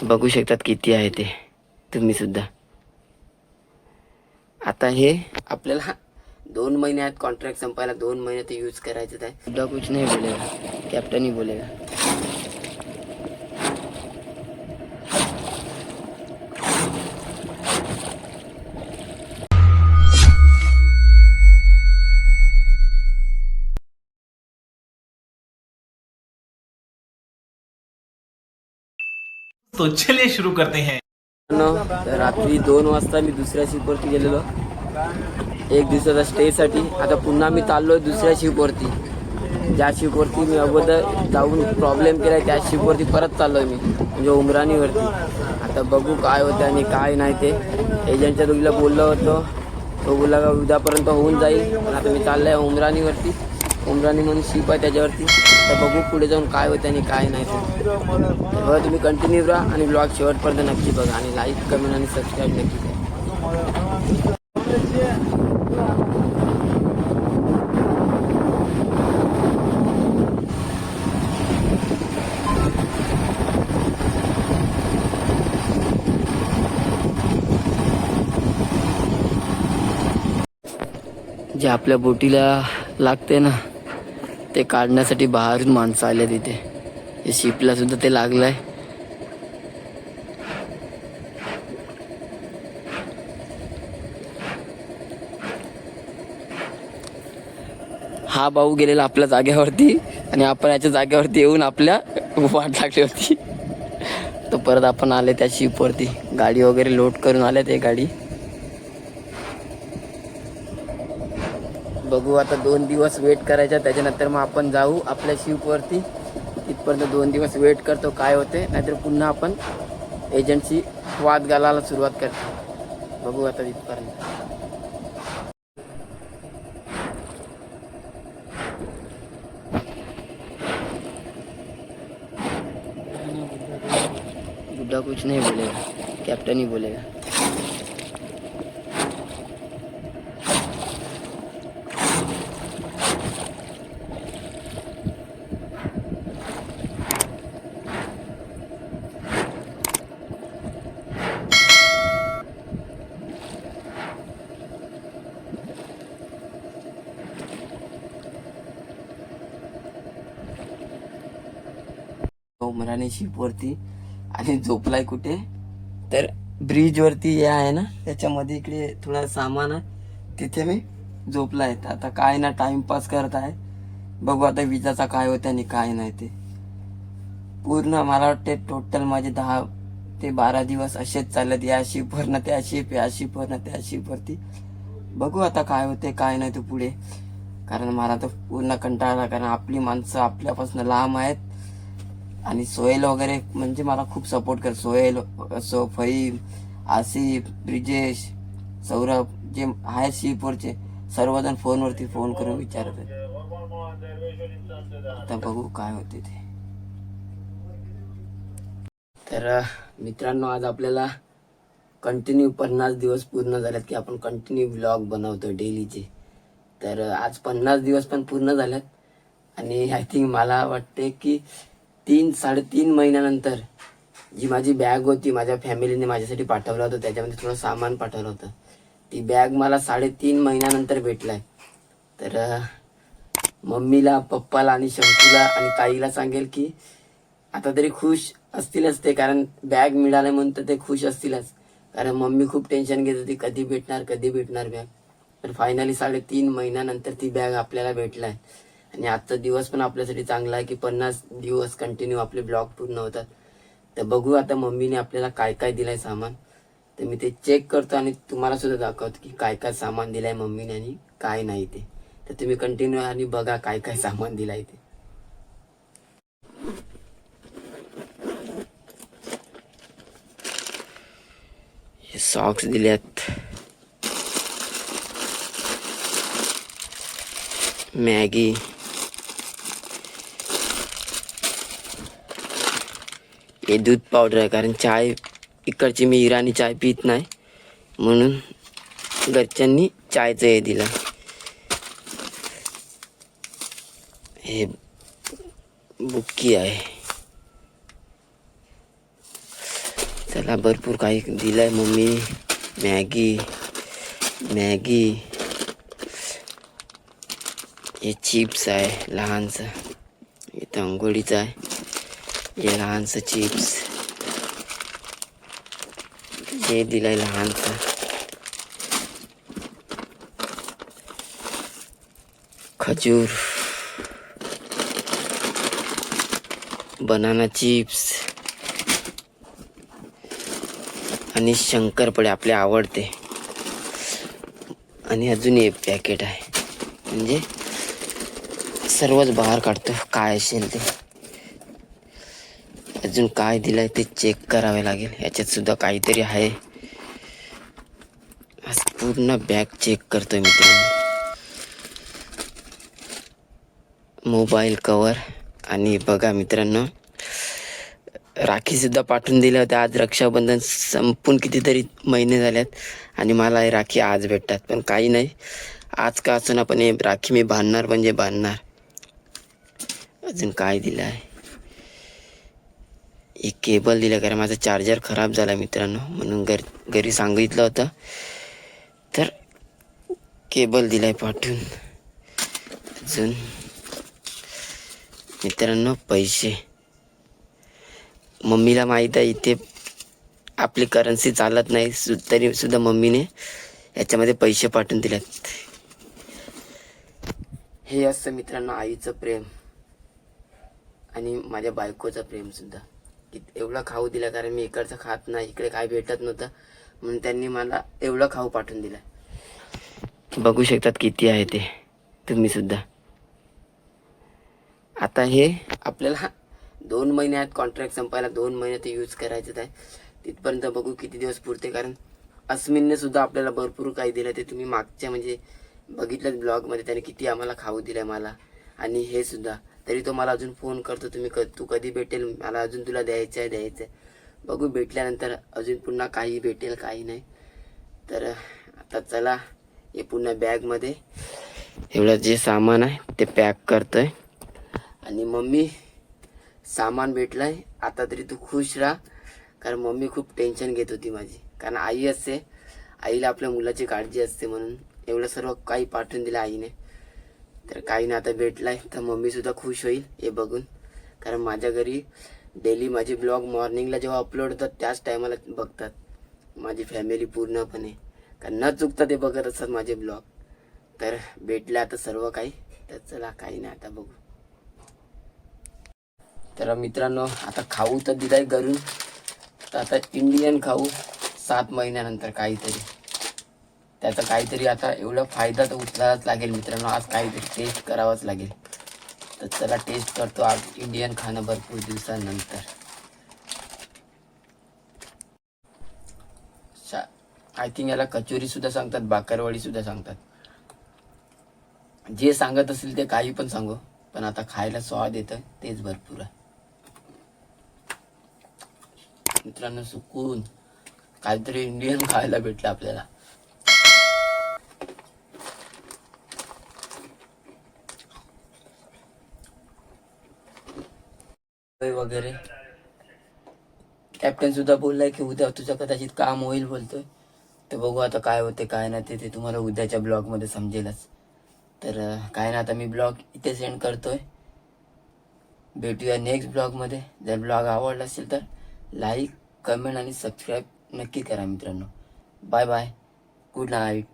बघू शकतात किती आहे ते तुम्ही सुद्धा. आता हे आपल्याला 2 महिने आहेत कॉन्ट्रॅक्ट संपायला, 2 महिने ते यूज करायचं आहे. सुद्धा कुछ नाही बोलेगा, कॅप्टन ही बोलेगा. तो चलिए शुरू करते हैं. रात्री 2 वाजता मी दुसऱ्या शिपवरती गेलेलो 1 दिवसाचा स्टेसाठी. आता पुन्हा मी चाललोय दुसऱ्या शिपवरती. ज्या शिपवरती मी अगोदर जाऊन प्रॉब्लेम केलाय त्या शिपवरती परत चाललोय मी, म्हणजे उमराणीवरती. आता बघू काय होतं आणि काय नाही ते. एजंटच्या दोघीला बोललो होतो, तो बोलला का उद्यापर्यंत होऊन जाईल. पण आता मी चाललोय उमराणीवरती. उमराणी म्हणून शिप आहे त्याच्यावरती. तर बघू पुढे जाऊन काय होतं आणि काय नाही ते. बघा तुम्ही कंटिन्यू राहा आणि ब्लॉग शेवटपर्यंत नक्की बघा आणि लाईक कमेंट आणि सबस्क्राईब नक्की करा. जे आपल्या बोटीला लागते ना ते काढण्यासाठी बाहेरून माणसं आले तिथे. शिपला सुद्धा ते लागलंय. हा भाऊ गेलेला आपल्या जागेवरती आणि आपण याच्या जागेवरती येऊन आपल्या वाट लागली होती. तो परत आपण आले त्या शिपवरती, गाडी वगैरे लोड करून आले ते गाडी. बघू आता 2 दिवस वेट करायचा, त्याच्यानंतर मग आपण जाऊ आपल्या शिपवरती. तिथपर्यंत 2 दिवस वेट करतो काय होते, नाहीतर पुन्हा आपण एजंटशी वाद घालायला सुरुवात करतो. बघू आता तिथपर्यंत. बुड्ढा कुछ नहीं बोलेगा, कॅप्टन ही बोलेगा. उमराणी शिपवरती आणि झोपलाय कुठे तर ब्रिज वरती हे आहे ना त्याच्यामध्ये, इकडे थोडा सामान आहे तिथे मी झोपलाय. आता काय ना टाइमपास करत आहे. बघू आता विजाचा काय होतं आणि काय नाही ते. पूर्ण मला वाटते टोटल माझे 10 ते 12 दिवस असेच चालत, या शिपवरनं त्या शिप, या शिपवरनं त्या शिपवरती. बघू आता काय होते काय नाही ते पुढे. कारण मला तर पूर्ण कंटाळा, कारण आपली माणसं आपल्यापासून लांब आहेत. आणि सोहेल वगैरे म्हणजे मला खूप सपोर्ट कर. सोहेल, फहीम, आसिफ, ब्रिजेश, सौरभ जे आहे शिपवरचे सर्वजण फोनवरती फोन करून विचारत आहेत. आता बघू काय होते ते. तर मित्रांनो आज आपल्याला कंटिन्यू 50 दिवस पूर्ण झालेत की आपण कंटिन्यू व्लॉग बनवतो डेलीचे. तर आज 50 दिवस पण पूर्ण झालेत आणि आय थिंक मला वाटते की 3-3.5 महिन्यानंतर जी माझी बॅग होती माझ्या फॅमिलीने माझ्यासाठी पाठवलं होतं, त्याच्यामध्ये थोडं सामान पाठवलं होतं. ती बॅग मला 3.5 महिन्यानंतर भेटलाय. तर मम्मीला, पप्पाला आणि शंकूला आणि ताईला सांगेल की आता तरी खुश असतीलच ते, कारण बॅग मिळाले म्हणून तर ते खुश असतीलच. कारण मम्मी खूप टेन्शन घेत होती कधी भेटणार बॅग. तर फायनली 3.5 महिन्यानंतर ती बॅग आपल्याला भेटलाय. आणि आजचा दिवस पण आपल्यासाठी चांगला आहे की 50 दिवस कंटिन्यू आपले ब्लॉग पूर्ण होतात. तर बघू आता मम्मीने आपल्याला काय काय दिलंय सामान. तर मी ते चेक करतो आणि तुम्हाला सुद्धा दाखवतो की काय काय सामान दिलंय मम्मीने आणि काय नाही ते. तर तुम्ही कंटिन्यू आणि बघा काय काय सामान दिलंय ते. हे सॉक्स दिल्यात, मॅगी, हे दूध पावडर आहे. कारण चाय इकडची मी इराणी चाय पित नाही म्हणून घरच्यांनी चायचं हे दिलं. हे बुक्की आहे. चला भरपूर काही दिलंय मम्मी. मॅगी हे चिप्स आहे लहानचं, इथं अंघोळीचं आहे, हे लहानचं चिप्स, हे दिलंय लहानचं, खजूर, बनाना चिप्स आणि शंकरपाळे आपले आवडते. आणि अजून एक पॅकेट आहे, म्हणजे सर्वच बाहेर काढतो काय असेल ते. अजून काय दिलंय ते चेक करावे लागेल, याच्यात सुद्धा काहीतरी आहे. आज पूर्ण बॅग चेक करतोय मित्रांनो. मोबाईल कवर आणि बघा मित्रांनो, राखी सुद्धा पाठवून दिल्या होत्या. आज रक्षाबंधन संपून कितीतरी महिने झाल्यात आणि मला हे राखी आज भेटतात. पण काही नाही, आज का असं ना, पण हे राखी मी बांधणार म्हणजे बांधणार. अजून काय दिलं आहे, एक केबल दिलं, कारण माझा चार्जर खराब झाला मित्रांनो, म्हणून घरी सांगितलं होतं, तर केबल दिलाय पाठवून. अजून मित्रांनो पैसे, मम्मीला माहीत आहे इथे आपली करन्सी चालत नाही, तरी सुद्धा मम्मीने याच्यामध्ये पैसे पाठवून दिलेत. हे असतं मित्रांनो आईचं प्रेम आणि माझ्या बायकोचं प्रेम सुद्धा. की एवढं खाऊ दिलं, कारण मी इकडचं खात नाही, इकडे काय भेटत नव्हतं, म्हणून त्यांनी मला एवढं खाऊ पाठवून दिलं. बघू शकतात किती आहे ते तुम्ही सुद्धा. आता हे आपल्याला 2 महिने आहेत कॉन्ट्रॅक्ट संपायला, 2 महिने ते यूज करायचं आहे. तिथपर्यंत बघू किती दिवस पुरते, कारण अस्मिनने सुद्धा आपल्याला भरपूर काही दिलं. ते तुम्ही मागच्या म्हणजे बघितलं ब्लॉगमध्ये, त्याने किती आम्हाला खाऊ दिलं मला. आणि हे सुद्धा, तरी तो मला अजून फोन करतो, तू कधी भेटेल, मला अजून तुला द्यायचं आहे. बघू भेटल्यानंतर अजून पुन्हा काही भेटेल काही नाही. तर आता चला, हे पुन्हा बॅगमध्ये एवढं जे सामान आहे ते पॅक करतोय. आणि मम्मी, सामान भेटलंय आता तरी तू खुश राहा, कारण मम्मी खूप टेन्शन घेत होती माझी, कारण आई असते, आईला आपल्या मुलाची काळजी असते, म्हणून एवढं सर्व काही पाठवून दिलं आईने. तर काही नाही, आता भेटलाय तर मम्मी सुद्धा खुश होईल हे बघून, कारण माझ्या घरी डेली माझे ब्लॉग मॉर्निंगला जेव्हा अपलोड होतात त्याच टायमाला बघतात माझी फॅमिली पूर्णपणे, कारण न चुकता ते बघत असतात माझे ब्लॉग. तर भेटलं आता सर्व काही, तर चला काही नाही आता बघू. तर मित्रांनो, आता खाऊ तर दिलाय घरून, तर आता इंडियन खाऊ 7 महिन्यानंतर काहीतरी, त्याचा काहीतरी आता एवढा फायदा तर उचलावाच लागेल मित्रांनो. आज काहीतरी टेस्ट करावाच लागेल. तर चला टेस्ट करतो आज इंडियन खाणं भरपूर दिवसानंतर. आय थिंक याला कचोरी सुद्धा सांगतात, बाकरवाडी सुद्धा सांगतात. जे सांगत असेल ते काही पण सांगू, पण आता खायला स्वाद येतं तेच भरपूर आहे मित्रांनो. सुकून काहीतरी इंडियन खायला भेटलं आपल्याला. वगैरे कॅप्टन सुद्धा बोललाय की उद्या तुझं कदाचित काम होईल बोलतोय. तर बघू आता काय होते काय नाही ते तुम्हाला उद्याच्या ब्लॉगमध्ये समजेलच. तर काय ना, आता मी ब्लॉग इथे सेंड करतोय. भेटूया नेक्स्ट ब्लॉगमध्ये. जर ब्लॉग आवडला असेल तर लाईक, कमेंट आणि सबस्क्राईब नक्की करा मित्रांनो. Bye bye, good night.